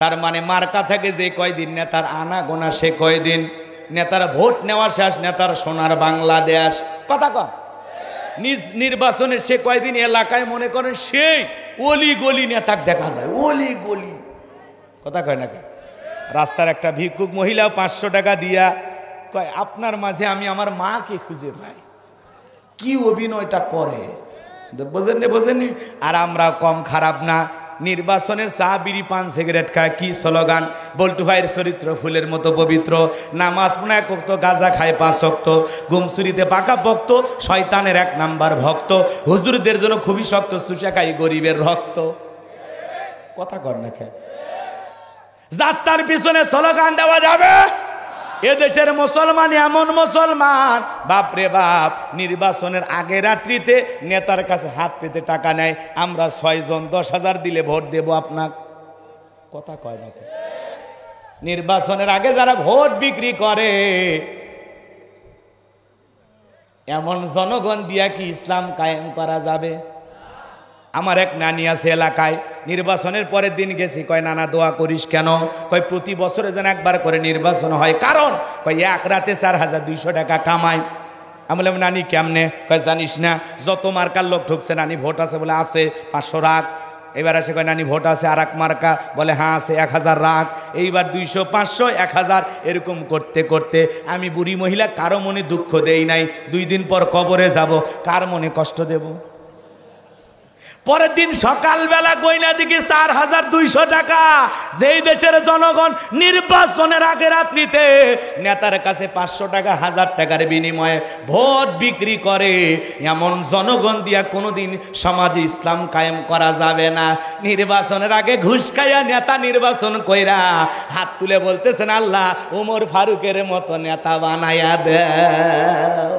তার মানে মার্কা থেকে যে কয়দিন নেতার আনা গোনা সে কয়দিন, নেতার ভোট নেওয়া শেষ, নেতার সোনার বাংলাদেশ। কথা কন, নিজ নির্বাচনের সে কয়দিন এলাকায় মনে করেন সেই অলি গলি নেতাক দেখা যায়, অলি গলি। কথা কয় না? রাস্তার একটা ভিক্ষুক মহিলা 500 টাকা দিয়া কয়, আপনার মাঝে আমি আমার মাকে খুঁজে পাই। কি অভিনয়টা করে বোঝেননি, বোঝেননি? আর আমরা কম খারাপ না। নির্বাচনের চা বিড়ি পান সিগারেট খায়, কি স্লোগান? বল্টু ভাইয়ের চরিত্র ফুলের মতো পবিত্র, নামাজ পড়ে 1 ওয়াক্ত, গাঁজা খায় 5 ওয়াক্ত, ঘুমচুরিতে পাকা ভক্ত, শয়তানের 1 নাম্বার ভক্ত, হুজুরদের জন্য খুবই শক্ত, চুষা খাই গরিবের রক্ত। কথা কর না খেয়ে যাত্রার পিছনে স্লোগান দেওয়া যাবে? এদেশের মুসলমান এমন মুসলমান, বাপরে বাপ, নির্বাচনের আগে রাত্রিতে নেতার কাছে হাত পেতে টাকা নেয়। আমরা 6 জন 10,000 দিলে ভোট দেব আপনার। কথা কয় না? নির্বাচনের আগে যারা ভোট বিক্রি করে, এমন জনগণ দিয়া কি ইসলাম কায়েম করা যাবে? আমার এক নানি আছে এলাকায়, নির্বাচনের পরের দিন গেছি, কয় নানা দোয়া করিস কেন? কয় প্রতি বছরে যেন একবার করে নির্বাচন হয়, কারণ কয় এক রাতে 4,200 টাকা কামাই। আমি বললাম নানি কেমনে? কয় জানিস না, যত মার্কার লোক ঢুকছে, নানি ভোট আছে? বলে আছে, 500 রাখ। এবার আসে কয় নানি ভোট আছে আর এক মার্কা? বলে হ্যাঁ আছে, 1000 রাখ। এইবার 200, 500, 1000 এরকম করতে করতে আমি বুড়ি মহিলা কারো মনে দুঃখ দেই নাই। 2 দিন পর কবরে যাব, কার মনে কষ্ট দেব? পরের দিন সকালবেলা গয়না দিকে 4,200 টাকা। যেই দেশের জনগণ নির্বাচনের আগে রাত্রিতে নেতার কাছে 500 টাকা, 1000 টাকার বিনিময়ে ভোট বিক্রি করে, এমন জনগণ দিয়া কোনোদিন সমাজে ইসলাম কায়েম করা যাবে না। নির্বাচনের আগে ঘুষ খাইয়া নেতা নির্বাচন কইরা হাত তুলে বলতেছেন, আল্লাহ ওমর ফারুকের মতো নেতা বানাইয়া দাও।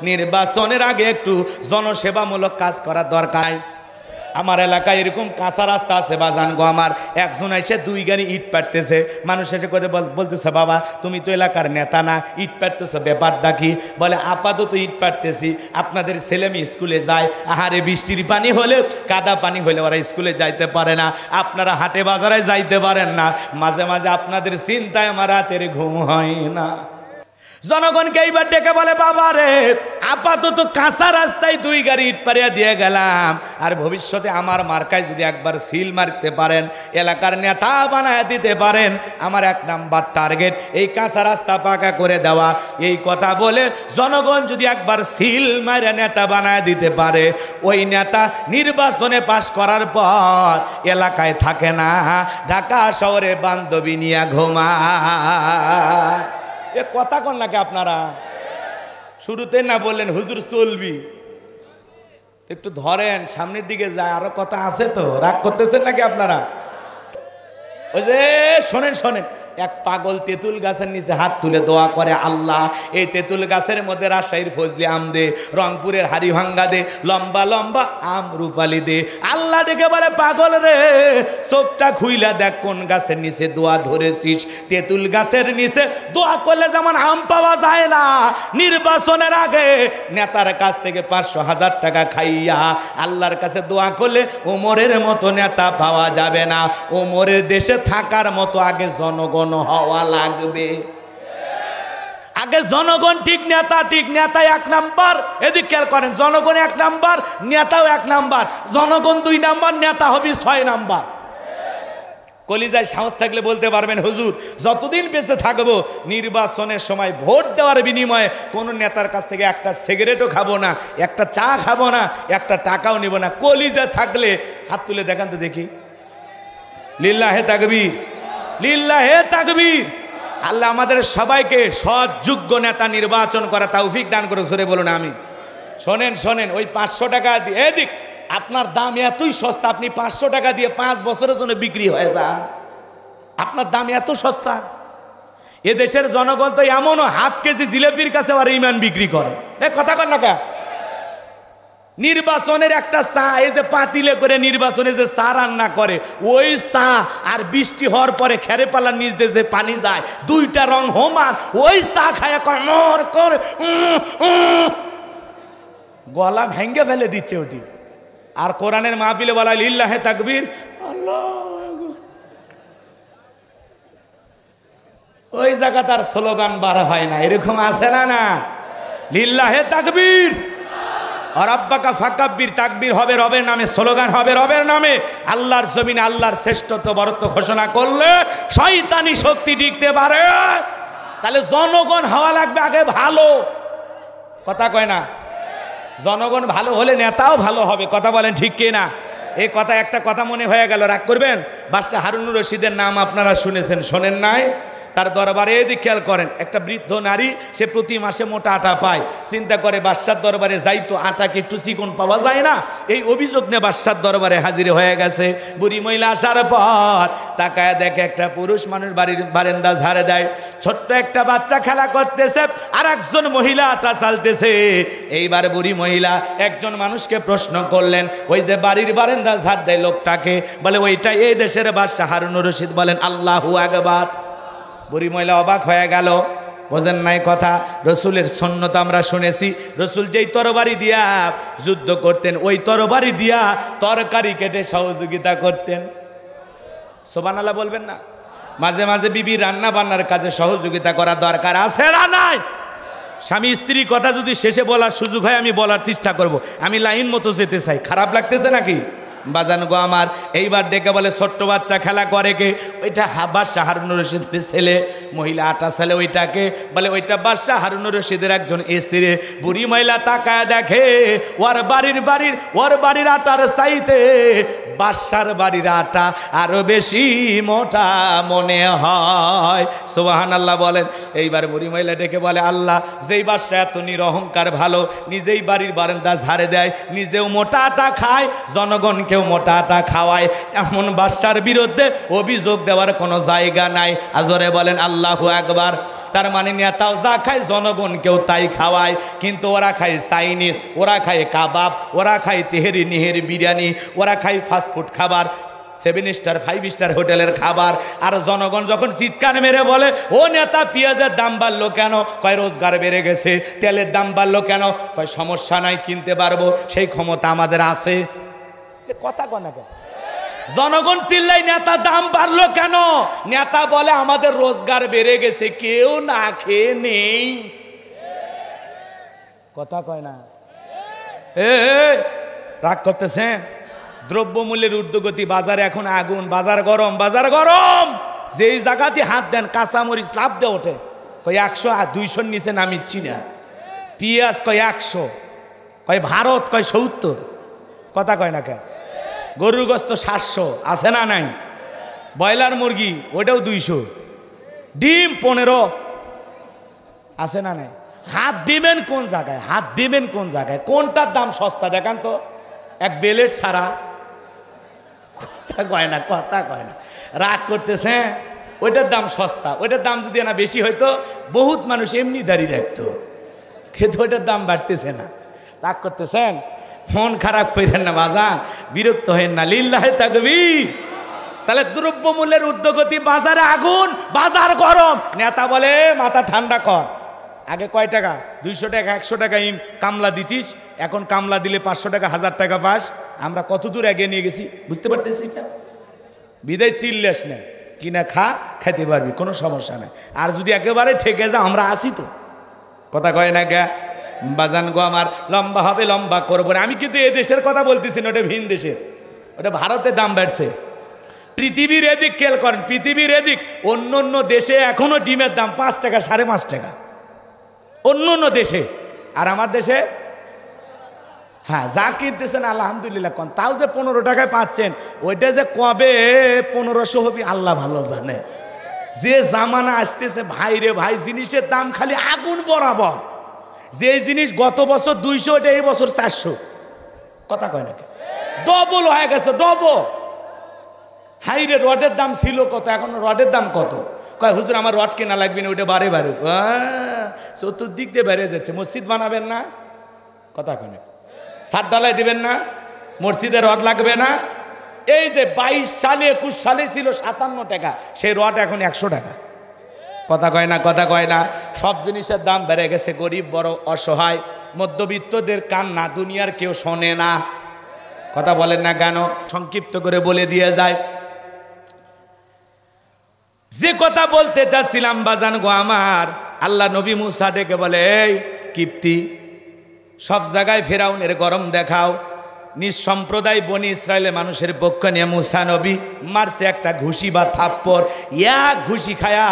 নির্বাচনের আগে একটু জনসেবামূলক কাজ করা দরকার। আমার এলাকায় এরকম কাঁচা রাস্তা আছে বাজান গো, আমার একজন এসে 2 গাড়ি ইট পাড়তেছে। মানুষ এসে কথা বলতেছে, বাবা তুমি তো এলাকার নেতা না, ইট পাড়তেছ, ব্যাপারটা কি? বলে আপাতত ইট পাড়তেছি, আপনাদের ছেলে মেয়ে স্কুলে যায়, আহারে বৃষ্টির পানি হলে, কাদা পানি হলে ওরা স্কুলে যাইতে পারে না, আপনারা হাটে বাজারে যাইতে পারেন না, মাঝে মাঝে আপনাদের চিন্তায় আমার রাতের ঘুম হয় না। জনগণকে এইবার ডেকে বলে, বাবা রে আপাতত কাঁচা রাস্তায় 2 গাড়ি ইট পাড়িয়া দিয়ে গেলাম, আর ভবিষ্যতে আমার মার্কায় যদি একবার সিল মারতে পারেন, এলাকার নেতা বানায় দিতে পারেন, আমার 1 নাম্বার টার্গেট এই কাঁচা রাস্তা পাকা করে দেওয়া। এই কথা বলে জনগণ যদি একবার সিল মারে নেতা বানায় দিতে পারে, ওই নেতা নির্বাচনে পাশ করার পর এলাকায় থাকে না, ঢাকা শহরে বান্ধবী নিয়ে ঘুমায়। এ কথা কন নাকি আপনারা? শুরুতে না বললেন হুজুর চলবি, একটু ধরেন, সামনের দিকে যায়, আরো কথা আছে তো, রাগ করতেছেন নাকি আপনারা? ওই যে শোনেন শোনেন, এক পাগল তেঁতুল গাছের নিচে হাত তুলে দোয়া করে, আল্লাহ এই তেঁতুল গাছের মধ্যে রাজশাহীর ফজলি আম দে, রংপুরের হাড়িভাঙ্গা দে, লম্বা লম্বা আম রূপালি দে। আল্লাহ ডেকে বলে, পাগল রে চোখটা খুইলা দেখ কোন গাছের নিচে দোয়া ধরেছিস। তেঁতুল গাছের নিচে দোয়া করলে যেমন আম পাওয়া যায় না, নির্বাচনের আগে নেতার কাছ থেকে 500-1000 টাকা খাইয়া আল্লাহর কাছে দোয়া করলে ওমরের মতো নেতা পাওয়া যাবে না। ওমরের দেশে থাকার মতো আগে জনগণ হওয়া লাগবে। আগে জনগণ ঠিক, নেতা ঠিক। নেতা 1 নাম্বার, এদিক খেয়াল করেন, জনগণ 1 নাম্বার, নেতাও 1 নাম্বার। জনগণ 2 নাম্বার, নেতা হবে 6 নাম্বার। কলিজায় সাহস থাকলে বলতে পারবেন, হুজুর যতদিন বেঁচে থাকবো নির্বাচনের সময় ভোট দেওয়ার বিনিময়ে কোন নেতার কাছ থেকে একটা সিগারেটও খাবো না, একটা চা খাবো না, একটা টাকাও নিব না। কলিজা থাকলে হাত তুলে দেখান তো দেখি। লিল্লাহে তাকবীর, লিল্লাহে তাকবীর। আল্লাহ আমাদের সবাইকে সৎ যোগ্য নেতা নির্বাচন করা তৌফিক দান করে, জোরে বলুন আমিন। শোনেন শোনেন, ওই 500 টাকা দিয়ে, এদিক আপনার দাম এতই সস্তা, আপনি 500 টাকা দিয়ে 5 বছরের জন্য বিক্রি হয়ে যান, আপনার দাম এত সস্তা। এদেশের জনগণ তো এমনও হাফ কেজি জিলেপির কাছে আর ইমান বিক্রি করে। এ কথা কর না কা? নির্বাচনের একটা চা, এই যে পাতিলে করে নির্বাচনে যে চা রান্না করে, ওই চা আর বৃষ্টি হওয়ার পরে খেরে পালার নিচ দিয়ে যে পানি যায়, 2টা রং সমান, ওই চা খায় মর করে গলা ভেঙ্গে ফেলে দিচ্ছে ওটি। আর কোরআনের মাহফিলে বলা লিল্লাহে তাকবীর, আল্লাহ ওই জায়গা তার স্লোগান বার হয় না, এরকম আছে না? না, লিল্লাহে তাকবীর আর আব্বাকা ফাকাব্বির, তাকবীর হবে রবের নামে, স্লোগান হবে রবের নামে। আল্লাহর জমিনে আল্লাহর শ্রেষ্ঠত্ব বরত্ব ঘোষণা করলে শয়তানি শক্তি টিকতে পারে। তাহলে জনগণ হওয়া লাগবে আগে ভালো, কথা কয় না? জনগণ ভালো হলে নেতাও ভালো হবে, কথা বলেন ঠিক কি না? এই কথা, একটা কথা মনে হয়ে গেল, রাগ করবেন। বাদশাহ হারুনুর রশিদের নাম আপনারা শুনেছেন, শোনেন নাই? তার দরবারে এদিক খেয়াল করেন, একটা বৃদ্ধ নারী, সে প্রতি মাসে মোটা আটা পায়। চিন্তা করে বাদশার দরবারে যাইতো, আটাকে একটু চিকন পাওয়া যায় না? এই অভিযোগ নিয়ে বাদশার দরবারে হাজির হয়ে গেছে। বুড়ি মহিলা আসার পর তাকায় দেখে একটা পুরুষ মানুষ বাড়ির বারান্দা ঝাড়ে দেয়, ছোট্ট একটা বাচ্চা খেলা করতেছে, আর একজন মহিলা আটা চালতেছে। এইবার বুড়ি মহিলা একজন মানুষকে প্রশ্ন করলেন, ওই যে বাড়ির বারান্দা ঝাড় দেয় লোকটাকে? বলে ওইটা এই দেশের বাদশাহ হারুনুর রশিদ। বলেন আল্লাহু আকবার। বুড়ি মহিলা অবাক হয়ে গেল, বোঝেন নাই কথা? রসুলের সুন্নত আমরা শুনেছি, রসুল যেই তরবারি দিয়া যুদ্ধ করতেন, ওই তরবারি দিয়া তরকারি কেটে সহযোগিতা করতেন। সুবহানাল্লাহ বলবেন না? মাঝে মাঝে বিবি রান্না বান্নার কাজে সহযোগিতা করা দরকার আছে না নাই? স্বামী স্ত্রী কথা যদি শেষে বলার সুযোগ হয় আমি বলার চেষ্টা করব। আমি লাইন মতো যেতে চাই, খারাপ লাগতেছে নাকি? বাজান গো আমার, এইবার ডেকে বলে ছোট্ট বাচ্চা খেলা করে কে? ওইটা বাদশাহ হারুনুর রশিদের ছেলে। মহিলা আটা ছেলে, ওইটাকে বলে ওইটা বাদশাহ হারুনুর রশিদের একজন স্ত্রী। বুড়ি মহিলা তাকায় দেখে ওর বাড়ির আটার চাইতে বাদশার বাড়ির আটা আরো বেশি মোটা মনে হয়। সুবহানাল্লাহ বলেন। এইবার বুড়ি মহিলা ডেকে বলে, আল্লাহ, যেই বাদশা এত নিরহংকার ভালো, নিজেই বাড়ির বারান্দা ঝাড়ে দেয়, নিজেও মোটা আটা খায়, জনগণকেও মোটা আটা খাওয়ায়, এমন বাদশার বিরুদ্ধে অভিযোগ দেওয়ার কোনো জায়গা নাই। আজরে বলেন আল্লাহু আকবার। তার মানে নেতাও যা খায় জনগণকেও তাই খাওয়ায়, কিন্তু ওরা খায় চাইনিজ, ওরা খায় কাবাব, ওরা খায় তেহেরি নিহেরি বিরিয়ানি, ওরা খায় ফাস্টফুড খাবার, 7 স্টার 5 স্টার হোটেলের খাবার। আর জনগণ যখন চিৎকার মেরে বলে, ও নেতা পেঁয়াজের দাম বাড়লো কেন? কয় রোজগার বেড়ে গেছে। তেলের দাম বাড়লো কেন? কয় সমস্যা নাই, কিনতে পারবো, সেই ক্ষমতা আমাদের আছে। কথা কয় না কেন? জনগণ চিল্লাই, নেতা দাম বাড়লো কেন? নেতা বলে আমাদের রোজগার বেড়ে গেছে, কেউ না খেয়ে নেই। কথা কয় না? রাগ করতেছেন? দ্রব্যমূল্যের ঊর্ধ্বগতি, বাজারে এখন আগুন, বাজার গরম, বাজার গরম। যেই জায়গাতে হাত দেন কাঁচামরিচ লাভ দিয়ে ওঠে, কয় 100 আর 200 নিচে নামিচ্ছি না। পেঁয়াজ কয় 100, কয় ভারত কয় 70। কথা কয় না কে? গরুর গোস্ত 700 আছে না নাই? ব্রয়লার মুরগি ওটাও 200, ডিম 15 আছে না নাই? হাত দিবেন কোন জায়গায়? হাত দিবেন কোন জায়গায়? কোনটার দাম সস্তা দেখান তো, এক বেলেট ছাড়া। কথা কয় না, কথা কয় না। রাগ করতেছে? ওইটার দাম সস্তা, ওইটার দাম যদি না বেশি হইতো বহুত মানুষ এমনি দাঁড়িয়ে রাখতো, কিন্তু ওইটার দাম বাড়তেছে না। রাগ করতেছেন? মন খারাপ করেন না বাজান, বিরক্ত হেন না, লিল্লাহে তাকবীর। তাহলে দ্রব্যমূল্যের ঊর্ধ্বগতি, বাজারে আগুন, বাজার গরম, নেতা বলে মাথা ঠান্ডা কর। আগে কয় টাকা? 200 টাকা 100 টাকা কামলা দিতিস, এখন কামলা দিলে 500 টাকা 1000 টাকা পাস। আমরা কত দূর এগিয়ে নিয়ে গেছি বুঝতে পারতেছি না? বিদায় চিল্লেস না, কিনা খেতে পারবি, কোনো সমস্যা নাই। আর যদি একেবারে ঠেকে যা, আমরা আসি তো। কথা কয় না কে? বাজান গো আমার, লম্বা হবে, লম্বা করবো না। আমি কিন্তু এ দেশের কথা বলতেছি না, ওটা ভিন দেশের, ওটা ভারতের দাম বাড়ছে। পৃথিবীর এদিক খেয়াল করেন, পৃথিবীর এদিক অন্য অন্য দেশে এখনো ডিমের দাম 5 টাকা 5.5 টাকা অন্য অন্য দেশে, আর আমার দেশে হ্যাঁ যা কিনতেছেন আলহামদুলিল্লাহ কন, তাও যে 15 টাকায় পাচ্ছেন, ওইটা যে কবে 1500 হবে আল্লাহ ভালো জানে। যে জামানা আসতেছে ভাই রে ভাই, জিনিসের দাম খালি আগুন বরাবর। যে জিনিস গত বছর 200, ওটা এই বছর 400। কথা কয় নাকি? ডবল হয়ে গেছে, ডবল। হাই রে, রডের দাম ছিল কত, এখন রডের দাম কত? কয় হুজুর আমার রড কেনা লাগবে না, ওইটা বারে বারে। চতুর্দিক দিয়ে বেড়ে যাচ্ছে। মসজিদ বানাবেন না? কথা কয় না? ছাদ ঢালাই দিবেন না? মসজিদে রড লাগবে না? এই যে 22 সালে 21 সালে ছিল 57 টাকা, সেই রড এখন 100 টাকা। কথা কয় না? কথা কয় না? সব জিনিসের দাম বেড়ে গেছে। গরিব বড় অসহায়, মধ্যবিত্তদের কান্না দুনিয়ার কেউ শোনে না। কথা বলেন না কেন? সংক্ষিপ্ত করে বলে দিয়ে যায়, যে কথা বলতে চাচ্ছিলাম বাজান গো আমার, আল্লাহ নবী মুসা ডেকে বলে, এই কিপ্তি, সব জায়গায় ফেরাউনের গরম দেখাও। নিজ সম্প্রদায় বনি ইসরায়েলের মানুষের পক্ষ নিয়ে মুসা নবী মারছে একটা ঘুষি বা থাপ্পড়। এক ঘুষি খায়া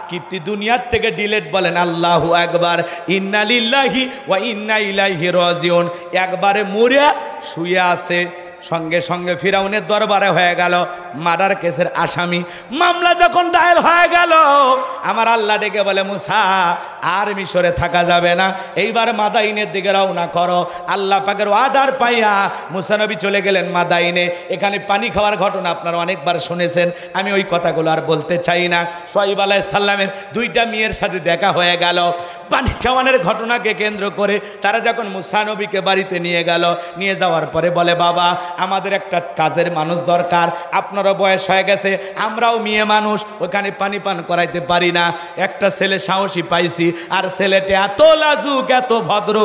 কিপ্তি দুনিয়ার থেকে ডিলেট। বলেন আল্লাহু আকবার। ইন্না লিল্লাহি ওয়া ইন্না ইলাইহি রাজিউন। একবারে মরে শুয়ে আছে। সঙ্গে সঙ্গে ফিরাউনের দরবারে হয়ে গেল মার্ডার কেসের আসামি। মামলা যখন দায়ের হয়ে গেল, আমার আল্লাহ ডেকে বলে, মুসা আর মিশরে থাকা যাবে না, এইবার মাদাইনের দিকে রওনা করো। আল্লাহ পাকের অর্ডার পাইয়া মুসা নবী চলে গেলেন মাদাইনে। এখানে পানি খাওয়ার ঘটনা আপনারা অনেকবার শুনেছেন, আমি ওই কথাগুলো আর বলতে চাই না। শুআয়ব আলাইহিস সালামের দুইটা মেয়ের সাথে দেখা হয়ে গেল। পানি খাওয়ানোর ঘটনাকে কেন্দ্র করে তারা যখন মুসা নবীকে বাড়িতে নিয়ে গেল, নিয়ে যাওয়ার পরে বলে, বাবা আমাদের একটা কাজের মানুষ দরকার, আপনারও বয়স হয়ে গেছে, আমরাও মেয়ে মানুষ, ওখানে পানি পান করাইতে পারি না। একটা ছেলে সাহসী পাইছি, আর ছেলেটা এত লাজুক এত ভদ্র,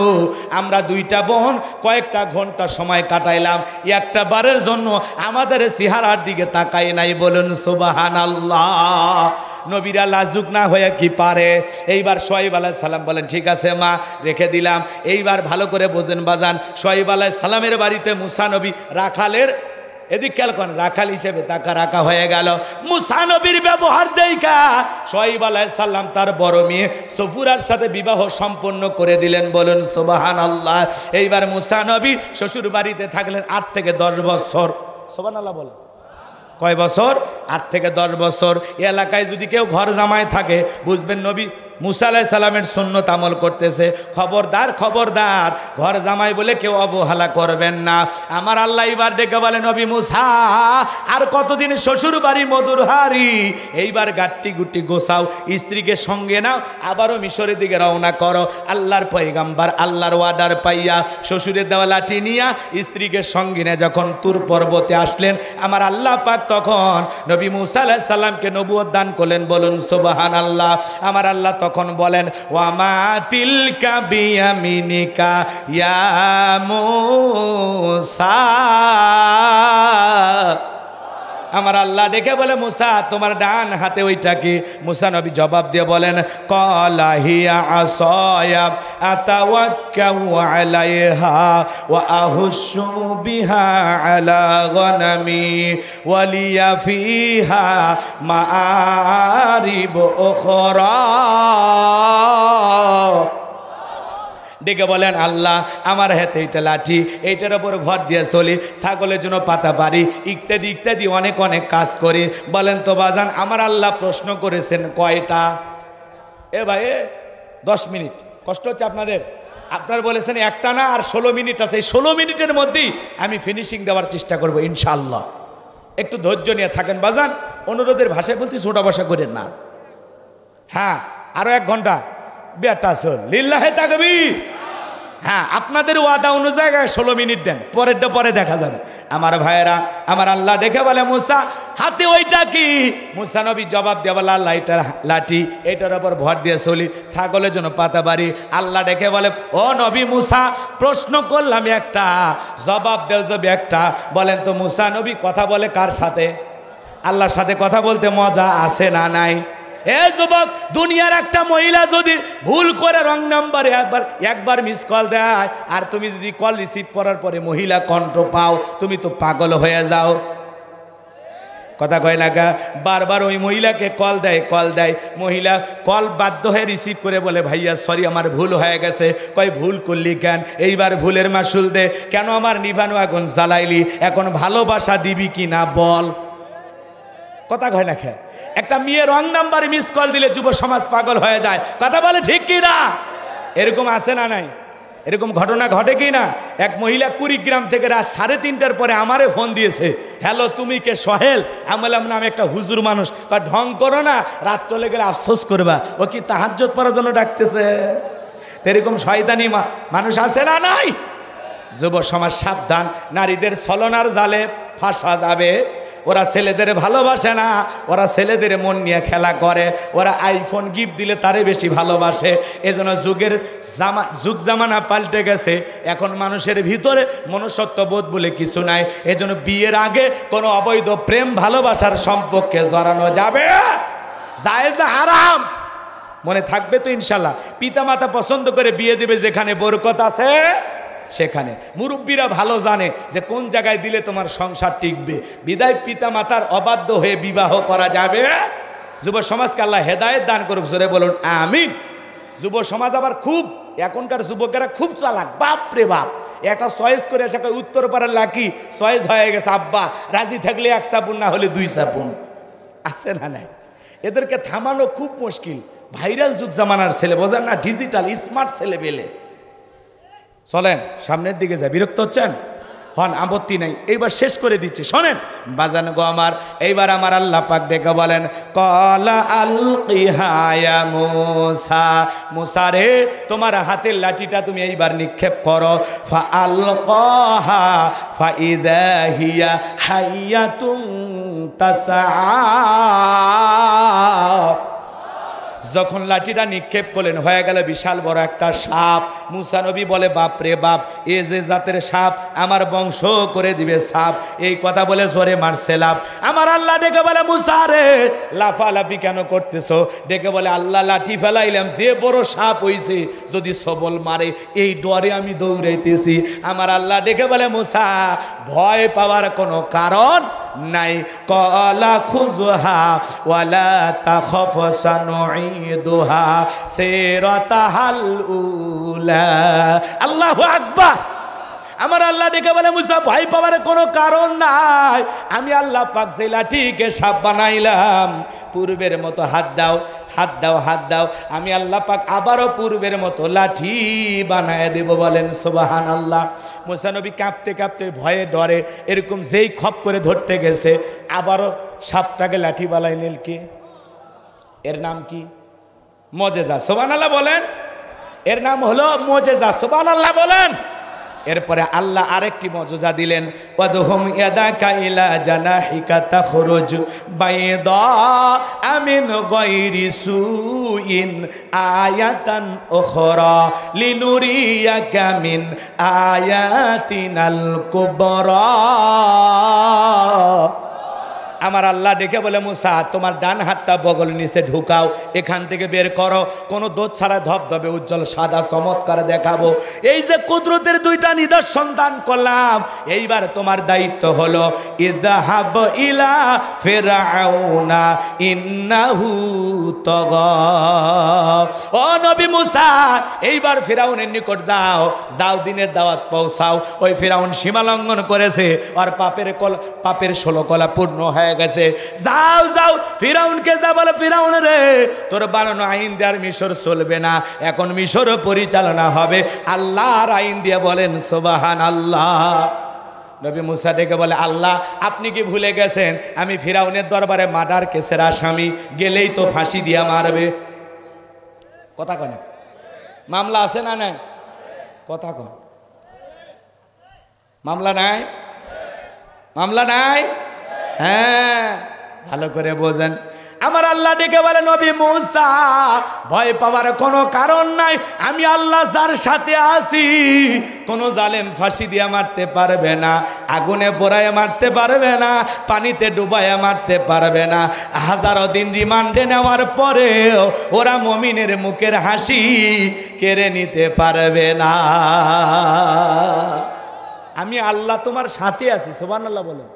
আমরা দুইটা বোন কয়েকটা ঘন্টা সময় কাটাইলাম, একটা বারের জন্য আমাদের চেহারার দিকে তাকাই নাই। বলুন সুবহানাল্লাহ। নবীরা লাজুক না হয়ে কি পারে? এইবার শুআয়ব আলাইহিস সালাম বলেন, ঠিক আছে মা, রেখে দিলাম। এইবার ভালো করে বোঝেন বাজান, শুআয়ব আলাইহিস সালামের বাড়িতে মুসা নবী রাখালের, এদিক খেয়াল করেন, রাখাল হিসেবে তাকে রাখা হয়ে গেল। মুসা নবীর ব্যবহার দেখা শুআয়ব আলাইহিস সালাম তার বড় মেয়ে সফুরার সাথে বিবাহ সম্পন্ন করে দিলেন। বলুন সুবহানাল্লাহ। এইবার মুসা নবী শ্বশুর বাড়িতে থাকলেন 8 থেকে 10 বছর। সুবহানাল্লাহ বলেন। কয় বছর? 8 থেকে 10 বছর। এই এলাকায় যদি কেউ ঘর জামাই থাকে, বুঝবেন নবী মুসা আলাইহিস সালামের সুন্নত আমল করতেছে। খবরদার খবরদার, ঘর জামাই বলে কেউ অবহেলা করবেন না। আমার আল্লাহ এবার ডেকে বলে, নবী মুসা আর কতদিন শ্বশুর বাড়ি মধুর হারি, এইবার গাট্টি গুটি গোছাও, স্ত্রীকে সঙ্গে নাও, আবারও মিশরের দিকে রওনা করো। আল্লাহর পয়গাম্বার আল্লাহর ওয়ার্ডার পাইয়া শ্বশুরের দেওয়া লাঠি নিয়া স্ত্রীকে সঙ্গে নিয়ে যখন তুর পর্বতে আসলেন, আমার আল্লাহ পাক তখন নবী মুসা আলাইহিস সালামকে নবুয়ত দান করলেন। বলুন সুবহানাল্লাহ। আমার আল্লাহ তখন বলেন, ওয়ামা তিলকা বিয়ামিনিকা ইয়া মুসা। আমার আল্লাহ ডেকে বলে, মুসা তোমার ডান হাতে ওইটা কি? মুসা নবী জবাব দিয়ে বলেন, ক্বালা হিয়া আসায়া আতাওয়াক্কাউ আলাইহা ওয়া আহুশু বিহা আলা গনামি ওয়া লিয়া ফিহা মাআরিব উখরা। ডেকে বলেন, আল্লাহ আমার হাতে এইটা লাঠি, এইটার ওপর ভর দিয়ে চলি, ছাগলের জন্য পাতা পারি, ইত্যাদি ইত্যাদি অনেক অনেক কাজ করি। বলেন তো বাজান, আমার আল্লাহ প্রশ্ন করেছেন কয়টা? এ ভাই 10 মিনিট কষ্ট হচ্ছে আপনাদের? আপনার বলেছেন একটা না, আর 16 মিনিট আছে। এই 16 মিনিটের মধ্যেই আমি ফিনিশিং দেওয়ার চেষ্টা করব ইনশাআল্লাহ। একটু ধৈর্য নিয়ে থাকেন বাজান, অনুরোধের ভাষায় বলছি, ছোটা বসা করেন না। হ্যাঁ, আরো 1 ঘন্টা বেটা চল, লিল্লাহে তাকবীর। হ্যাঁ, আপনাদের ওয়াদা অনুযায়ী 16 মিনিট দেন, পরেরটা পরে দেখা যাবে। আমার ভাইয়েরা, আমার আল্লাহ ডেকে বলে, মুসা হাতে ওইটা কি? মুসা নবী জবাব দিয়ে বলে, আল্লাহ এটা লাঠি, এটার ওপর ভর দিয়ে চলি, ছাগলের জন্য পাতা বাড়ি। আল্লাহ ডেকে বলে, ও নবী মুসা, প্রশ্ন করলাম একটা, জবাব দেও যাবে একটা। বলেন তো মুসা নবী কথা বলে কার সাথে? আল্লাহর সাথে কথা বলতে মজা আছে না নাই? এ যুবক, দুনিয়ার একটা মহিলা যদি ভুল করে রং নাম্বারে একবার মিস কল দেয়, আর তুমি যদি কল রিসিভ করার পরে মহিলা কণ্ঠ পাও, তুমি তো পাগল হয়ে যাও। কথা কয় না গা? বারবার ওই মহিলাকে কল দেয়, মহিলা কল বাধ্য হয়ে রিসিভ করে বলে, ভাইয়া সরি আমার ভুল হয়ে গেছে। কয় ভুল করলি কেন? এইবার ভুলের মাসুল দে। কেন আমার নিভানো আগুন জ্বালাইলি? এখন ভালোবাসা দিবি কি না বল। কথা কয় না খে? একটা মেয়ে রং নাম্বারে মিস কল দিলে যুব সমাজ পাগল হয়ে যায়। কথা বলে ঠিক কি না? এরকম আছে না নাই? এরকম ঘটনা ঘটে কি না? এক মহিলা কুড়িগ্রাম থেকে রাত 3:30টার পরে আমারে ফোন দিয়েছে, হ্যালো তুমি কে সোহেল? আমি বললাম না, আমি একটা হুজুর মানুষ। ঢং করো না, রাত চলে গেলে আফসোস করবা। ও কি তাহাজ্জুদ পড়ার জন্য ডাকতেছে? এরকম শয়তানি মানুষ আছে না নাই? যুব সমাজ সাবধান, নারীদের ছলনার জালে ফাঁসা যাবে। ওরা ছেলেদের ভালোবাসে না, ওরা ছেলেদের মন নিয়ে খেলা করে। ওরা আইফোন গিফট দিলে তারে বেশি ভালোবাসে। এজন্য যুগ জামানা পাল্টে গেছে। এখন মানুষের ভিতরে মনুষ্যত্ববোধ বলে কিছু নাই। এজন্য বিয়ের আগে কোনো অবৈধ প্রেম ভালোবাসার সম্পর্কে জড়ানো যাবে। জায়েজ না হারাম? মনে থাকবে তো ইনশাল্লাহ। পিতা মাতা পছন্দ করে বিয়ে দেবে যেখানে বরকত আছে সেখানে। মুরব্বীরা ভালো জানে যে কোন জায়গায় দিলে তোমার সংসার টিকবে, বিদায় পিতা মাতার অবাধ্য হয়ে বিবাহ করা যাবে। যুব সমাজকে আল্লাহ হেদায়েত দান করুক, জোরে বলুন আমিন। যুব সমাজ আবার খুব, এখনকার যুবকেরা খুব চালাক, বাপ রে বাপ। একটা চয়েস করে এসে উত্তর পাড়ার লাকি চয়েস হয়ে গেছে, আব্বা রাজি থাকলে 1 সাপুন না হলে 2 সাপুন, আছে না নাই? এদেরকে থামানো খুব মুশকিল। ভাইরাল যুগ জামানার ছেলে, বোঝেন না? ডিজিটাল স্মার্ট ছেলে পেলে। চলেন সামনের দিকে যায়, বিরক্ত হচ্ছেন? হন, আপত্তি নাই, এইবার শেষ করে দিচ্ছি, শোনেন বাজান গো আমার। এইবার আমার আল্লাহ পাক ডেকে বলেন, কলা আলকিহা ইয়া মূসা, মূসা রে তোমার হাতের লাঠিটা তুমি এইবার নিক্ষেপ করো। ফা আলকাহা ফা ইযা হিয়া হাইয়াতুন তাসআ। যখন লাঠিটা নিক্ষেপ করলেন হয়ে গেল বিশাল বড় একটা সাপ। মুসা নবী বলে, বাপ রে বাপ, এ যে জাতের সাপ, আমার বংশ করে দিবে সাপ। এই কথা বলে জোরে মারছে লাফ। আমার আল্লাহ ডেকে বলে, মুসা রে লাফালাফি কেন করতেছো? ডেকে বলে, আল্লাহ লাঠি ফেলাইলাম, যে বড় সাপ হইছে যদি সবল মারে এই ডরে আমি দৌড়াইতেছি। আমার আল্লাহ ডেকে বলে, মুসা ভয় পাওয়ার কোনো কারণ নাই। কলা খুযহা ওয়ালা তাখাফ সানুঈদুহা সিরাতাহাল উলা। আল্লাহু আকবার। আমার আল্লাহ ডেকে বলে, মুসা ভয় পাওয়ার কোনো কারণ নাই। আমি আল্লাহ পাক যে লাঠিকে সাপ বানাইলাম, পূর্বের মতো হাত দাও, হাত দাও, হাত দাও, আমি আল্লাহ পাক আবারও পূর্বের মতো লাঠি বানায় দেব। বলেন সুবহানাল্লাহ। মুসা নবী কাঁপতে কাঁপতে ভয়ে ডরে এরকম যেই খপ করে ধরতে গেছে, আবারও সাপটাকে লাঠি বানাইলেন কে? এর নাম কি? মুজিজা। সুবহানাল্লাহ বলেন। এর নাম হলো মুজিজা। সুবহানাল্লাহ বলেন। এরপরে আল্লাহ আরেকটি মজুজা দিলেন, ওয়াদহুম ইয়াদাকা ইলা জানাহিকা তাখরুজ বাইদা আমিন গায়রি সুইন আয়াতান উখরা লিনুরিয়াকা মিন আয়াতিনাল কুবরা। আমার আল্লাহ ডেকে বলে, মুসা তোমার ডান হাতটা বগল নিচে ঢুকাও, এখান থেকে বের করো, কোনো দোষ ছাড়া ধবধবে উজ্জ্বল সাদা চমৎকার দেখাবো। এই যে কুদরতের 2টা নিদর্শন দান করলাম, এইবার তোমার দায়িত্ব হলো ইযহাব ইলা ফিরআউনা ইন্নাহু তাগা। ও নবী মুসা, এইবার ফিরআউনের নিকট যাও, যাও দিনের দাওয়াত পৌঁছাও। ওই ফিরআউন সীমা লঙ্ঘন করেছে, আর পাপের 16 কলা পূর্ণ হয়ে গেছে। যাও যাও ফিরাউনকে যা বলে, ফিরাউন রে তোর বানানো আইন দেওয়ার মিশর চলবে না, এখন মিশর পরিচালনা হবে আল্লাহর আইন দিয়ে। বলেন সুবহানাল্লাহ। নবী মুসা ডেকে বলে, আল্লাহ আপনি কি ভুলে গেছেন আমি ফিরাউনের দরবারে মার্ডার কেসের আসামি, গেলেই তো ফাঁসি দিয়া মারবে? কথা কন, মামলা আছে না নাই? কথা কন, মামলা নাই? মামলা নাই? হ্যাঁ, ভালো করে বোঝেন। আমার আল্লাহ ডেকে বলে, নবী মুসা ভয় পাওয়ার কোনো কারণ নাই, আমি আল্লাহ যার সাথে আছি, কোনো জালেম ফাঁসি দিয়ে মারতে পারবে না, আগুনে পোড়ায় মারতে পারবে না, পানিতে ডুবায় মারতে পারবে না। 1000 দিন রিমান্ডে নেওয়ার পরেও ওরা মুমিনের মুখের হাসি কেড়ে নিতে পারবে না। আমি আল্লাহ তোমার সাথে আছি। সুবহানাল্লাহ বলেন।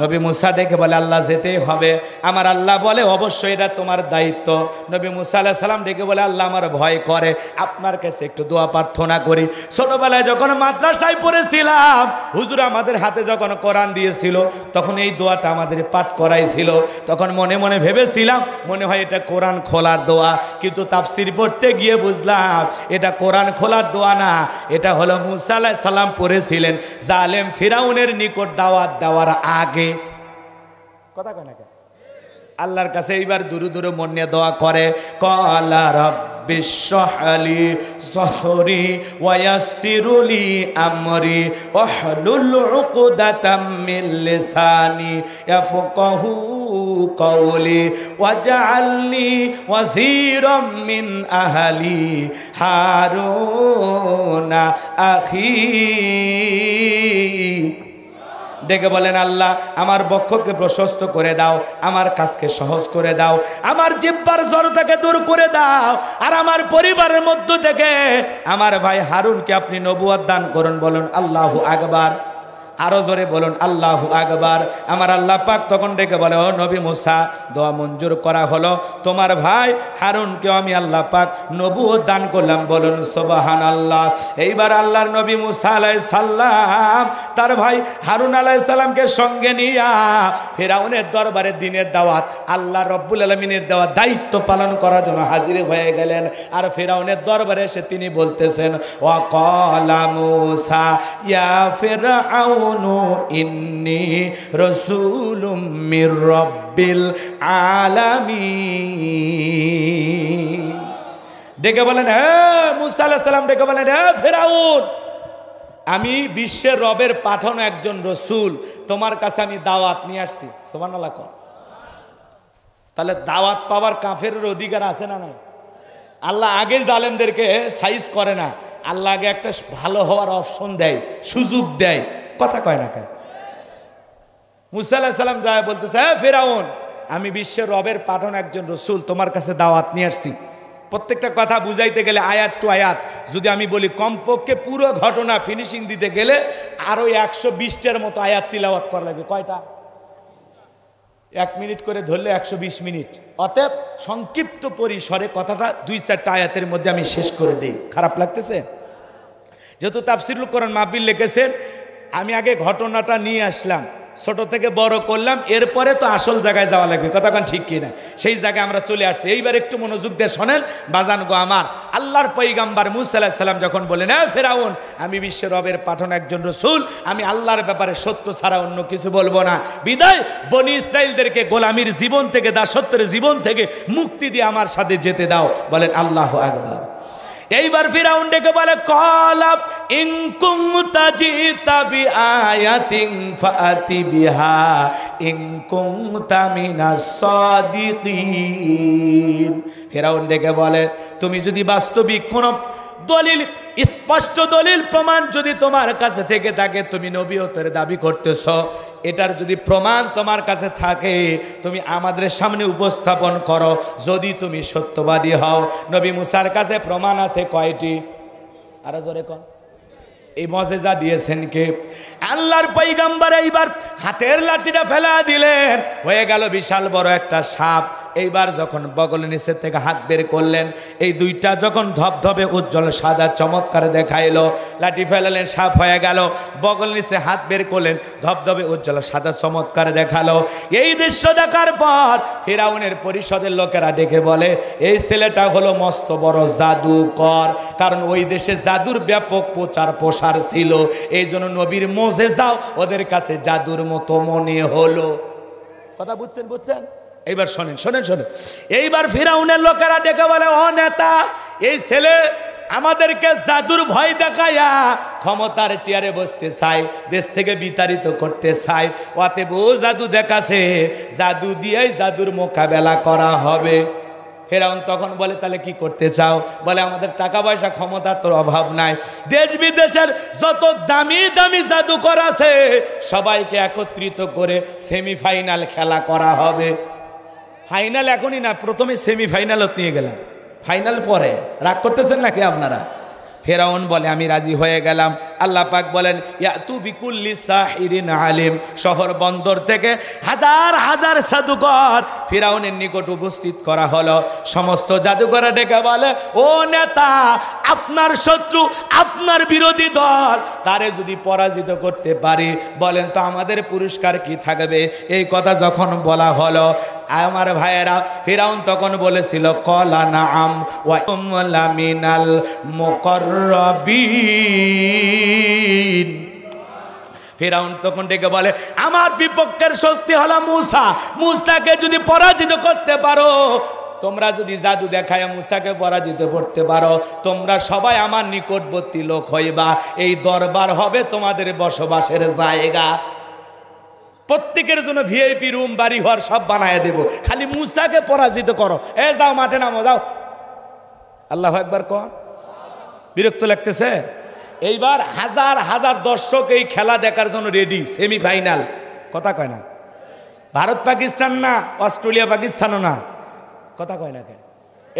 নবী মুসা ডেকে বলে, আল্লাহ যেতে হবে। আমার আল্লাহ বলে, অবশ্যই এটা তোমার দায়িত্ব। নবী মুসা আলাইহিস সালাম ডেকে বলে, আল্লাহ আমার ভয় করে, আপনার কাছে একটু দোয়া প্রার্থনা করি। ছোটবেলায় যখন মাদ্রাসায় পড়েছিলাম, হুজুর আমাদের হাতে যখন কোরআন দিয়েছিল, তখন এই দোয়াটা আমাদের পাঠ করাইছিল। তখন মনে মনে ভেবেছিলাম মনে হয় এটা কোরআন খোলার দোয়া, কিন্তু তাফসীর পড়তে গিয়ে বুঝলাম এটা কোরআন খোলার দোয়া না, এটা হলো মুসা আলাইহিস সালাম পড়েছিলেন জালেম ফিরাউনের নিকট দাওয়াত দেওয়ার আগে। কথা কয় না কেন? আল্লাহর কাছে এইবার দুরু দুরু মন নিয়ে দোয়া করে, ক্বালা রাব্বিশরাহ লি সাদরি ওয়া ইয়াসসির লি আমরি ওয়াহলুল উকদাতাম মিন লিসানি ইয়াফকাহু কওলি ওয়াজআলনি ওয়াজিরাম মিন আহলি হারুনা আখি। ডেকে বলেন আল্লাহ আমার বক্ষকে প্রশস্ত করে দাও, আমার কাজকে সহজ করে দাও, আমার জিহ্বার জড়তাকে দূর করে দাও, আর আমার পরিবারের মধ্য থেকে আমার ভাই হারুনকে আপনি নবুয়ত দান করুন। বলুন আল্লাহু আকবার। আরো জোরে বলুন আল্লাহু আকবার। আমার আল্লাহ পাক তখন ডেকে বলে, ও নবী মুসা, দোয়া মঞ্জুর করা হলো, তোমার ভাই হারুনকেও আমি আল্লাহ পাক নবুয়ত দান করলাম। বলুন সুবহানাল্লাহ। এইবার আল্লাহর নবী মুসা আলাইহিস সালাম তার ভাই হারুন আলাইহিস সালামকে সঙ্গে নিয়া ফিরআউনের দরবারে দ্বীনের দাওয়াত, আল্লাহ রব্বুল আলামিনের দেওয়া দায়িত্ব পালন করার জন্য হাজির হয়ে গেলেন। আর ফিরআউনের দরবারে এসে তিনি বলতেছেন, ওয়া ক্বালা মুসা ইয়া ফিরআউন ইন্নী রাসূলুম মির রাব্বিল আলামিন। ডেকে বলেন, হে মুসা আলাইহিস সালাম ডেকে বলেন, হে ফিরআউন, আমি বিশ্বের রবের পাঠানো একজন রসুল, তোমার কাছে আমি দাওয়াত নিয়ে আসছি। সুবহানাল্লাহ। তাহলে দাওয়াত পাওয়ার কাফেরের অধিকার আছে না নাই? আল্লাহ আগে জালেমদেরকে সাইজ করে না, আল্লাহ আগে একটা ভালো হওয়ার অপশন দেয়, সুযোগ দেয়। কথা কয় না কেন? মুসা আলাইহিস সালাম যায় বলতেছে, হ্যাঁ ফিরআউন, আমি বিশ্বের রবের পাঠানো একজন রসুল, তোমার কাছে দাওয়াত নিয়ে আসছি। প্রত্যেকটা কথা বুঝাইতে গেলে আয়াত টু আয়াত যদি আমি বলি, কমপক্ষে পুরো ঘটনা ফিনিশিং দিতে গেলে আরো 120টার মতো আয়াত তিলাওয়াত করা লাগবে। কয়টা? 1 মিনিট করে ধরলে 120 মিনিট। অতএব সংক্ষিপ্ত পরিসরে কথাটা 2-4টা আয়াতের মধ্যে আমি শেষ করে দিই। খারাপ লাগতেছে? যেহেতু তাফসিরুল কোরআন মাহফিল লিখেছেন, আমি আগে ঘটনাটা নিয়ে আসলাম, ছোট থেকে বড় করলাম, এরপরে তো আসল জায়গায় যাওয়া লাগবে। কথা কোন ঠিক কিনা? সেই জায়গায় আমরা চলে আসছি। এইবার একটু মনোযোগ দিয়ে শোনেন বাজান গো আমার। আল্লাহর পয়গাম্বার মুসা আলাইহিস সালাম যখন বলেন, হ্যাঁ ফিরআউন, আমি বিশ্বের রবের পাঠানো একজন রসুল, আমি আল্লাহর ব্যাপারে সত্য ছাড়া অন্য কিছু বলবো না, বিদায় বনি ইসরাইলদেরকে গোলামির জীবন থেকে, দাসত্বের জীবন থেকে মুক্তি দিয়ে আমার সাথে যেতে দাও। বলেন আল্লাহু আকবার। এইবার ফিরআউন ডেকে বলে, ক্বালা ইন কুনতা জিতা বিআয়াতিন ফাআতি বিহা ইন কুনতা মিনাস সাদিকিন। ফিরআউন ডেকে বলে, তুমি যদি বাস্তবিক কোনো দলিল, স্পষ্ট দলিল প্রমাণ যদি তোমার কাছে থেকে থাকে, তুমি নবীয়তের দাবি করতেছ, এটার যদি প্রমাণ তোমার কাছে থাকে তুমি আমাদের সামনে উপস্থাপন করো। যদি তুমি সত্যবাদী হও। নবী মুসার কাছে প্রমাণ আছে কয়টি? আরো জোরে কন। এই মজেজা দিয়েছেন কে? আল্লাহর পয়গম্বর। এইবার হাতের লাঠিটা ফেলা দিলেন, হয়ে গেল বিশাল বড় একটা সাপ। এইবার যখন বগল নিচের থেকে হাত বের করলেন, এই দুইটা যখন ধবধবে উজ্জ্বল সাদা চমৎকার দেখাইলো, লাঠি ফেলালেন, সাপ হয়ে গেল, বগল নিচে হাত বের করলেন, ধবধবে উজ্জ্বল সাদা চমৎকার দেখালো। এই দৃশ্য দেখার পর ফিরআউনের পরিষদের লোকেরা ডেকে বলে, এই ছেলেটা হলো মস্ত বড় জাদুকর। কারণ ওই দেশে জাদুর ব্যাপক প্রচার প্রসার ছিল, এই জন্য নবীর মুজিজাও ওদের কাছে জাদুর মতো মনে হলো। কথা বুঝছেন? বুঝছেন? এইবার শোনেন শোনেন শোনেন। এইবার ফিরআউনের লোকেরা ডেকে বলে, ও নেতা, এই ছেলে আমাদেরকে জাদুর ভয় দেখায়া ক্ষমতার চেয়ারে বসতে চায়, দেশ থেকে বিতাড়িত করতে চায়। অতএব ও জাদু দেখাছে, জাদু দিয়েই জাদুর মোকাবেলা করা হবে। ফিরআউন তখন বলে, তাহলে কি করতে চাও? বলে, আমাদের টাকা পয়সা ক্ষমতার তোর অভাব নাই, দেশ বিদেশের যত দামি দামি জাদুকর আছে সবাইকে একত্রিত করে সেমিফাইনাল খেলা করা হবে। ফাইনাল এখনই না, প্রথমে সেমিফাইনালত নিয়ে গেলাম, ফাইনাল পরে। রাগ করতেছেন নাকি আপনারা? ফিরআউন বলে, আমি রাজি হয়ে গেলাম। আল্লাহ পাক বলেন, ইয়াতু বিকুল্লি সাহিরিন আলিম। শহর বন্দর থেকে হাজার হাজার জাদুকর ফিরআউনের নিকট উপস্থিত করা হলো। সমস্ত জাদুকররা ডেকে বলে, ও নেতা, আপনার শত্রু, আপনার বিরোধী দল, তারে যদি পরাজিত করতে পারি, বলেন তো আমাদের পুরস্কার কি থাকবে? এই কথা যখন বলা হলো, আমার ভাইয়েরা, ফিরআউন তখন বলেছিল, ক্বালা নাআম ওয়া উম্লা মিনাল মুকাররাবিন। ফিরআউন তখন ডেকে বলে, আমার বিপক্ষের শক্তি হলো মুসা, মুসাকে যদি পরাজিত করতে পারো, তোমরা যদি জাদু দেখায় মুসাকে পরাজিত করতে পারো, তোমরা সবাই আমার নিকটবর্তী লোক হইবা, এই দরবার হবে তোমাদের বসবাসের জায়গা, প্রত্যেকের জন্য ভিআইপি রুম, বাড়ি ঘর সব বানায় দেব, খালি মুসাকে পরাজিত করো। এ যাও মাঠে নামো, যাও। আল্লাহু আকবার কর। বিরক্ত লাগতেছে? এইবার হাজার হাজার দর্শক এই খেলা দেখার জন্য রেডি। সেমিফাইনাল, কথা কয় না। ভারত পাকিস্তান না, অস্ট্রেলিয়া পাকিস্তানও না, কথা কয় না কেন?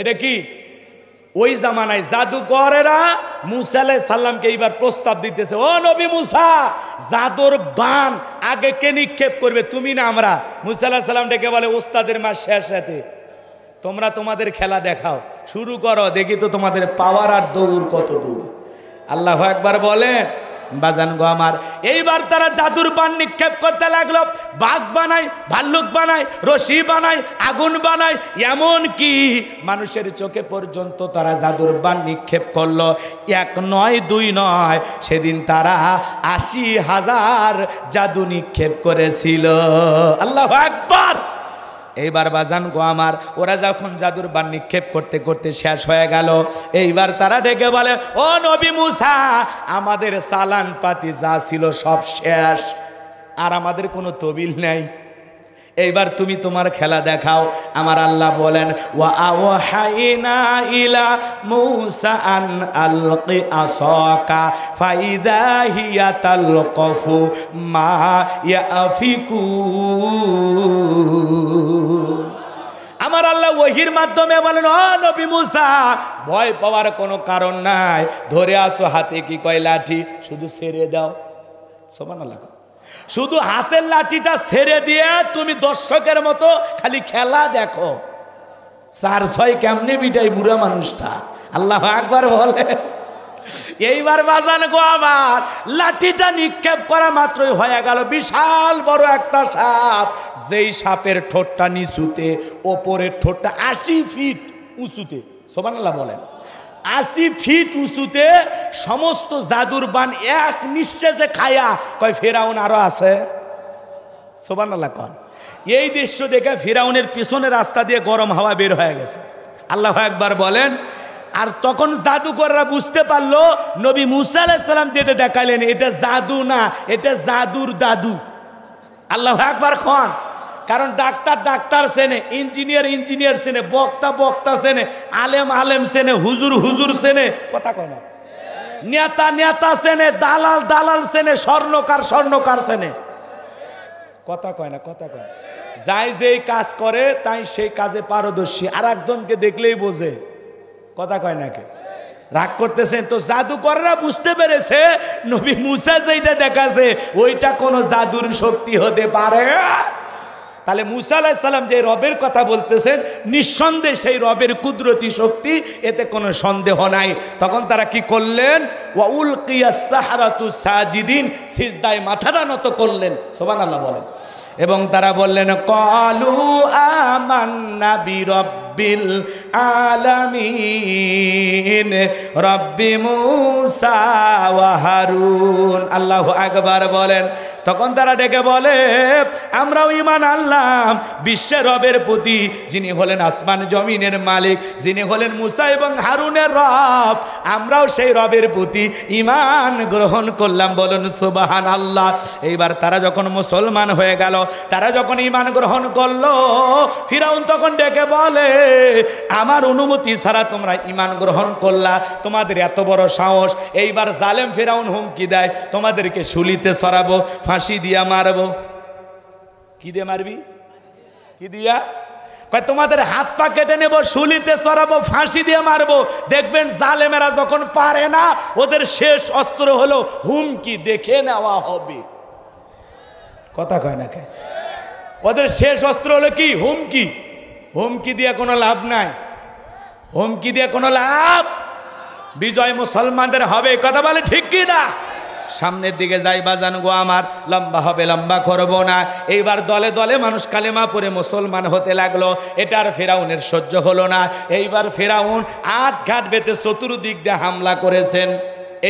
এটা কি ওই জামানায় জাদুকরেরা মুসা আলাইহিস সালামকে এইবার প্রস্তাব দিতেছে, ও নবী মুসা, জাদুর বান আগে কে নিক্ষেপ করবে, তুমি না আমরা? মুসা আলাইহিস সালাম ডেকে বলে, ওস্তাদের মাস শেষ রাতে, তোমরা তোমাদের খেলা দেখাও, শুরু করো, দেখি তো তোমাদের পাওয়ার আর দৌড় কত দূর। আল্লাহু আকবার বলেন। বাজান গো আমার, এইবার তারা জাদুর বান নিক্ষেপ করতে লাগলো। বাঘ বানায়, ভাল্লুক বানায়, রশি বানায়, আগুন বানায়, এমন কি মানুষের চোখে পর্যন্ত তারা জাদুর বান নিক্ষেপ করলো। এক নয়, দুই নয়, সেদিন তারা ৮০,০০০ জাদু নিক্ষেপ করেছিল। আল্লাহু আকবার। এইবার বাজান গো আমার, ওরা যখন জাদুর বান নিক্ষেপ করতে করতে শেষ হয়ে গেল, এইবার তারা ডেকে বলে, ও নবী মুসা, আমাদের চালান পাতি যা ছিল সব শেষ, আর আমাদের কোনো তবিল নেই, এইবার তুমি তোমার খেলা দেখাও। আমার আল্লাহ বলেন, ওয়া আওহাইনা ইলা মূসা আন আলকি আসাকা ফাইদা হিয়া তালকাফু মা ইয়াফিকুন। আমার আল্লাহ ওহির মাধ্যমে বলেন, ও নবী মুসা, ভয় পাওয়ার কোনো কারণ নাই, ধরে আসো হাতে কি কয় লাঠি, শুধু ছেড়ে দাও। সুবহানাল্লাহ। শুধু হাতের লাঠিটা ছেড়ে দিয়ে তুমি দর্শকের মতো খালি খেলা দেখো। ৪-৬ কেমনে বিটাই বুড়া মানুষটা। আল্লাহু আকবার বলে। এইবার বাজান গো আমার, লাঠিটা নিক্ষেপ করা মাত্রই হয়ে গেল বিশাল বড় একটা সাপ, যেই সাপের ঠোঁটটা নিচুতে, ওপরের ঠোঁটটা ৮০ ফিট উঁচুতে। সুবহানাল্লাহ বলেন। ৮০ ফিট উঁচুতে সমস্ত জাদুর বান এক নিঃশ্বাসে খায়া কয়, ফেরাউন আরো আছে। সুবহানাল্লাহ কন। এই দৃশ্য দেখে ফেরাউনের পিছনে রাস্তা দিয়ে গরম হাওয়া বের হয়ে গেছে। আল্লাহু আকবার বলেন। আর তখন জাদুকররা বুঝতে পারলো নবী মুসা আলাইহিস সালাম যেটা দেখালেন এটা জাদু না, এটা জাদুর দাদু। আল্লাহু আকবার খান। কারণ ডাক্তার ডাক্তার চেনে, ইঞ্জিনিয়ার ইঞ্জিনিয়ার চেনে, বক্তা বক্তা চেনে, আলেম আলেম চেনে, হুজুর হুজুর চেনে, কথা কয় না। নেতা নেতা চেনে, দালাল দালাল চেনে, স্বর্ণকার স্বর্ণকার চেনে, কথা কয় না, কথা কয়। যাই যেই কাজ করে তাই সেই কাজে পারদর্শী, আর একজনকে দেখলেই বোঝে, কথা কয় না কে? রাগ করতেছেন তো? জাদুকররা বুঝতে পেরেছে নবী মুসা যেটা দেখাছে ওইটা কোনো জাদুর শক্তি হতে পারে। তাহলে মুসা আলাইহিস সালাম যে রবের কথা বলতেছেন নিঃসন্দেহে সেই রবের কুদরতি শক্তি, এতে কোনো সন্দেহ নাই। তখন তারা কি করলেন? ওয়া উলকিয়াস সাহারাতু সাজিদিন, সিজদায় মাথাটা নত করলেন। সুবহানাল্লাহ বলেন। এবং তারা বললেন, ক্বালু আমান্না বিরাব্বিল আলামিন রব্বি মুসা ওয়া হারুন। আল্লাহু আকবার বলেন। তখন তারা ডেকে বলে, আমরাও ঈমান আনলাম বিশ্বের রবের প্রতি, যিনি হলেন আসমান জমিনের মালিক, যিনি হলেন মুসা এবং হারুনের রব, আমরাও সেই রবের প্রতি ঈমান গ্রহণ করলাম। বলুন সুবহানাল্লাহ। এইবার তারা যখন মুসলমান হয়ে গেল, তারা যখন ঈমান গ্রহণ করলো, ফিরাউন তখন ডেকে বলে, আমার অনুমতি ছাড়া তোমরা ঈমান গ্রহণ করলা, তোমাদের এত বড় সাহস। এইবার জালেম ফিরাউন হুমকি দেয়, তোমাদেরকে শুলিতে চড়াবো, ফাঁসি দিয়া মারবো। কি দিয়ে মারবি? কি দিয়া? কয় তোমাদের হাত পা কেটে নেব, শুলিতে চড়াবো, ফাঁসি দিয়ে মারবো। দেখবেন জালেমেরা যখন পারে না, ওদের শেষ অস্ত্র হলো হুমকি, দেখে নেওয়া হবে। কথা কয় না কে? ওদের শেষ অস্ত্র হলো কি? হুমকি। হুমকি দিয়ে কোনো লাভ নাই, হুমকি দিয়ে কোনো লাভ। বিজয় মুসলমানদের হবে, কথা বলে ঠিক কি না? সামনের দিকে যাই বাজান গো আমার, লম্বা হবে, লম্বা করব না। এইবার দলে দলে মানুষ কালেমা পড়ে মুসলমান হতে লাগলো। এটা আর ফেরাউনের সহ্য হলো না। এইবার ফেরাউন আট ঘাট বেঁধে চতুর্দিক দিয়ে হামলা করেছেন।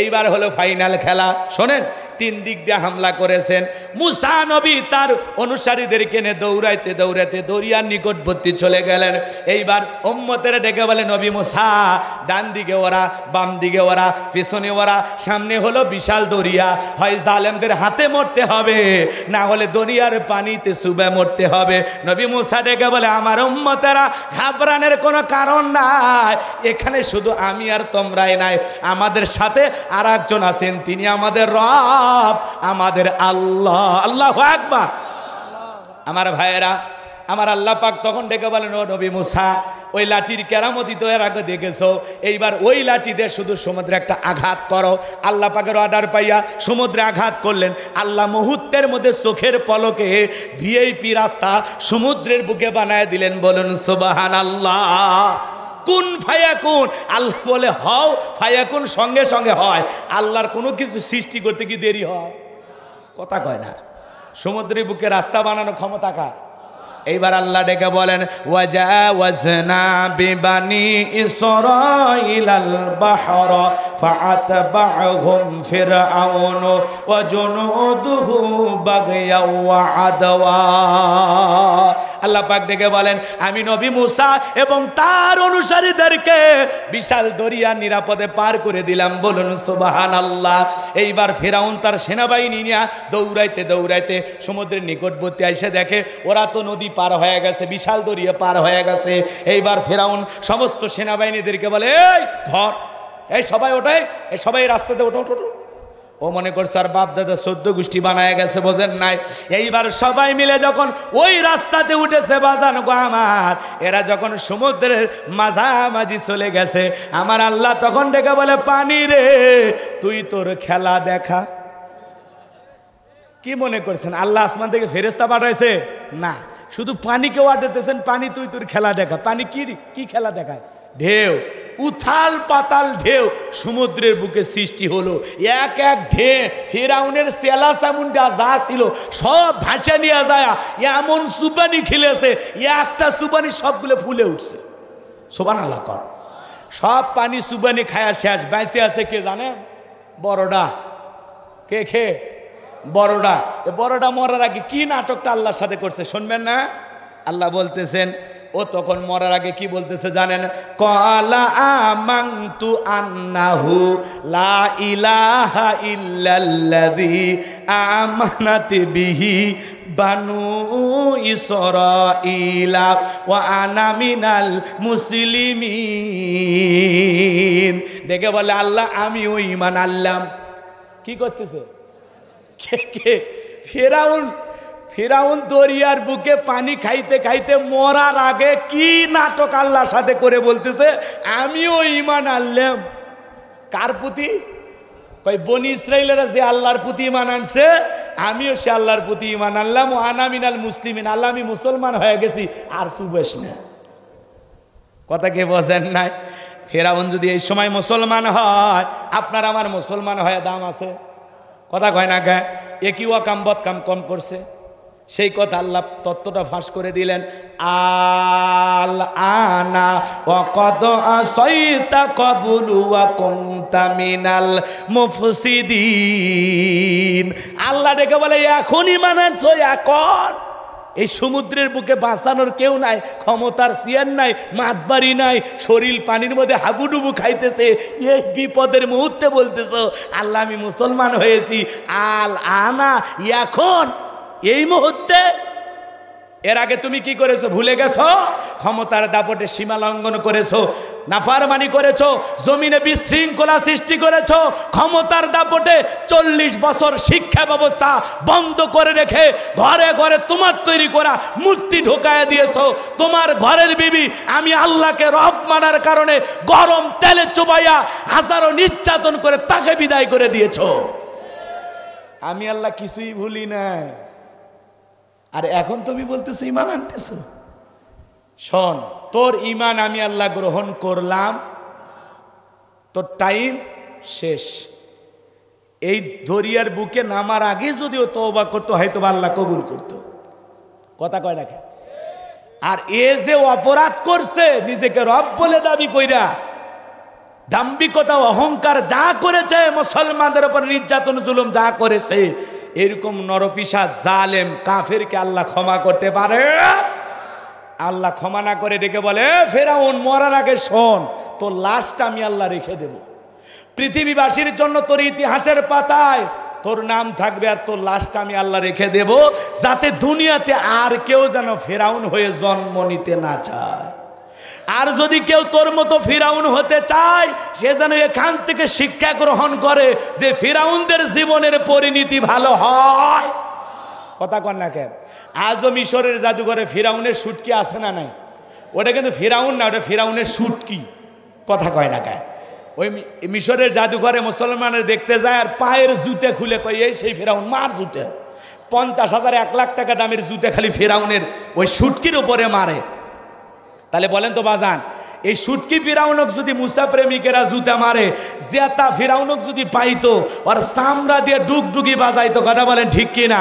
এইবার হলো ফাইনাল খেলা। শোনেন, তিন দিক দিয়ে হামলা করেছেন। মুসা নবী তার অনুসারীদেরকে নিয়ে দৌড়াইতে দৌড়াইতে দরিয়ার নিকটবর্তী চলে গেলেন। এইবার উম্মতের ডেকে বলে, নবী মুসা, ডান দিকে ওরা, বাম দিকে ওরা, পিছনে ওরা, সামনে হলো বিশাল দরিয়া, হয় জালেমদের হাতে মরতে হবে, না হলে দরিয়ার পানিতে চুবে মরতে হবে। নবী মুসা ডেকে বলে, আমার উম্মতেরা ঘাবড়ানোর কোনো কারণ নাই, এখানে শুধু আমি আর তোমরাই নাই, আমাদের সাথে আর একজন আছেন, তিনি আমাদের রব, আমাদের আল্লাহ। আল্লাহু আকবার। আমার ভাইয়েরা, আমার আল্লাহ পাক তখন ডেকে বলেন, ও নবী মুসা, ওই লাঠির কেরামতি তো এর আগে দেখেছো, এইবার ওই লাঠি দিয়ে শুধু সমুদ্রে একটা আঘাত করো। আল্লাহ পাকের অর্ডার পাইয়া সমুদ্রে আঘাত করলেন। আল্লাহ মুহূর্তের মধ্যে চোখের পলকে ভিআইপি রাস্তা সমুদ্রের বুকে বানায় দিলেন। বলুন সুবহানাল্লাহ। কুন ফায়াকুন, আল্লাহ বলে হও, ফায়াকুন সঙ্গে সঙ্গে হয়। আল্লাহর কোনো কিছু সৃষ্টি করতে কি দেরি হয়? কথা কয় না। সমুদ্রের বুকে রাস্তা বানানোর ক্ষমতা কার? এইবার আল্লাহ ডেকে বলেন, ওয়াজাওয়াজনা বিবানি ইসরাঈলাল বাহরা ফাআতবাহুম ফিরআউন ওয়া জুনুদুহু বাগয়া ওয়া আদওয়া। আল্লাহ পাক ডেকে বলেন, আমি নবী মুসা এবং তার অনুসারীদেরকে বিশাল দরিয়া নিরাপদে পার করে দিলাম। বলুন সুবহানাল্লাহ। এইবার ফিরআউন তার সেনাবাহিনী নিয়ে দৌড়াইতে দৌড়াইতে সমুদ্রের নিকটবর্তী এসে দেখে ওরা তো নদী পার হয়ে গেছে, বিশাল দরিয়া পার হয়ে গেছে। এইবার ফিরআউন সমস্ত সেনাবাহিনীদেরকে বলে, এই ধর, এই সবাই ওঠাই, এই সবাই রাস্তাতে ওঠো ওঠো। ও মনে করছে আর বাপ দাদা 14 গোষ্ঠী বানায় গেছে, বোঝেন নাই। এইবার সবাই মিলে যখন ওই রাস্তাতে উঠেছে, বাজানো গো আমার, এরা যখন সমুদ্রের মাঝামাঝি চলে গেছে, আমার আল্লাহ তখন ডেকে বলে, পানি রে, তুই তোর খেলা দেখা। কি মনে করছেন আল্লাহ আসমান থেকে ফেরেশতা পাঠাইছে? না, শুধু পানিকে অর্ডার দিতেছেন, পানি তুই তোর খেলা দেখা। পানি কি খেলা দেখায়? ঢেউ, উথাল পাতাল ঢেউ সমুদ্রের বুকে সৃষ্টি হলো। এক এক ঢেউ ফিরআউনের চেলা চামুন্ডা যা ছিল সব ভাঁচা নিয়ে যায়, এমন সুবানি খেলেছে, একটা সুবানি সবগুলো ফুলে উঠছে। সুবহানাল্লাহ কর। সব পানি সুবানি খায়া শেষ। বেঁচে আছে কে জানেন? বড়ডা। কে? বড়ডা। বড়ডা মরার আগে কি নাটকটা আল্লাহর সাথে করছে শুনবেন না? আল্লাহ বলতেছেন, ও তখন মরার আগে কি বলতেছে জানেন? ক্বালা আমানতু আন্নাহু লা ইলাহা ইল্লাল্লাযী আমানাত বিহি বানু ইসরাঈলা ওয়া আনা মিনাল মুসলিমিন। দেখে বলে আল্লাহ, আমিও ঈমান আনলাম। কি করতেছে? কে? ফিরআউন দরিয়ার বুকে পানি খাইতে খাইতে মরার আগে কি নাটক আল্লাহর সাথে করে বলতেছে, আমিও ঈমান আনলাম। কার প্রতি? কই বনি ইসরাইলেরা যে আল্লাহর প্রতি ঈমান আনছে, আমিও সে আল্লাহর প্রতি ঈমান আনলাম। ও আনা মিনাল মুসলিমিন, আল্লাহ আমি মুসলমান হয়ে গেছি, আর সুবেশ না। কথা কে বোঝেন নাই? ফিরআউন যদি এই সময় মুসলমান হয়, আপনার আমার মুসলমান হয়ে দাম আছে? কথা কয় না কে? একই ওয়াকাম বদকাম কম করছে, সেই কথা আল্লাহ তত্ত্বটা ফাঁস করে দিলেন। আল আনা ওয়াকাদ আসাইতা ক্বাবলু ওয়া কুনতা মিনাল মুফসিদিন। আল্লাহ ডেকে বলে, এখনই মানাচ্ছো, এখন এই সমুদ্রের বুকে বাঁচানোর কেউ নাই, ক্ষমতার চেয়ার নাই, মাতবাড়ি নাই, শরীর পানির মধ্যে হাবুডুবু খাইতেছে, এই বিপদের মুহূর্তে বলতেছো আল্লাহ আমি মুসলমান হয়েছি। আল আনা, এখন, এই মুহূর্তে। এর আগে তুমি কি করেছো ভুলে গেছো? ক্ষমতার দাপটে সীমা লঙ্ঘন করেছো, নাফরমানি করেছো, জমিনে বিশৃঙ্খলা সৃষ্টি করেছো। ক্ষমতার দাপটে 40 বছর শিক্ষা ব্যবস্থা বন্ধ করে রেখে ঘরে ঘরে তোমার তৈরি করা মূর্তি ঢোকায় দিয়েছো। তোমার ঘরের বিবি আমি আল্লাহকে রব মানার কারণে গরম তেলে চুবাইয়া হাজারো নির্যাতন করে তাকে বিদায় করে দিয়েছো। আমি আল্লাহ কিছুই ভুলি না। আর এখন তুমি বলতেছো ঈমান আনতেছো। শোন, তোর ঈমান আমি আল্লাহ গ্রহণ করলাম, তোর টাইম শেষ। এই দরিয়ার বুকে নামার আগে যদিও তওবা করতো, হয়তো আল্লাহ কবুল করতো। কথা কয় রাখে। আর এ যে অপরাধ করছে, নিজেকে রব বলে দাবি কইরা, দাম্ভিকতা অহংকার যা করেছে, মুসলমানদের উপর নির্যাতন জুলুম যা করেছে, এরকম নরপিশাচ জালেম কাফেরকে আল্লাহ ক্ষমা করতে পারে? আল্লাহ ক্ষমা না করে ডেকে বলে, ফেরাউন মরার আগে শোন, তোর লাশটা আমি আল্লাহ রেখে দেব। পৃথিবীবাসীর জন্য তোর ইতিহাসের পাতায় তোর নাম থাকবে, আর তোর লাশটা আমি আল্লাহ রেখে দেব, যাতে দুনিয়াতে আর কেউ যেন ফেরাউন হয়ে জন্ম নিতে না চায়। আর যদি কেউ তোর মতো ফিরাউন হতে চায়, সে যেন এখান থেকে শিক্ষা গ্রহণ করে যে ফিরাউনদের জীবনের পরিণতি ভালো হয়। কথা কন না কেন? আজও মিশরের জাদুঘরে ফিরাউনের সুটকি আছে না নাই? ওটা কিন্তু ফিরাউন না, ওটা ফিরাউনের সুটকি। কথা কয় না কেন? ওই মিশরের জাদুঘরে মুসলমানের দেখতে যায়, আর পায়ের জুতে খুলে কয় এই সেই ফিরাউন, মার জুতে। 50,000 1 লাখ টাকা দামের জুতে খালি ফিরাউনের ওই সুটকির উপরে মারে। তাহলে বলেন তো বাজান, এই সুটকি ফিরাউনক যদি মুসা প্রেমিকেরা জুতা মারে, জেতা ফিরাউনক যদি পাইতো, আর চামড়া দিয়ে ডুগডুগি বাজাইতো। কথা বলেন ঠিক কিনা?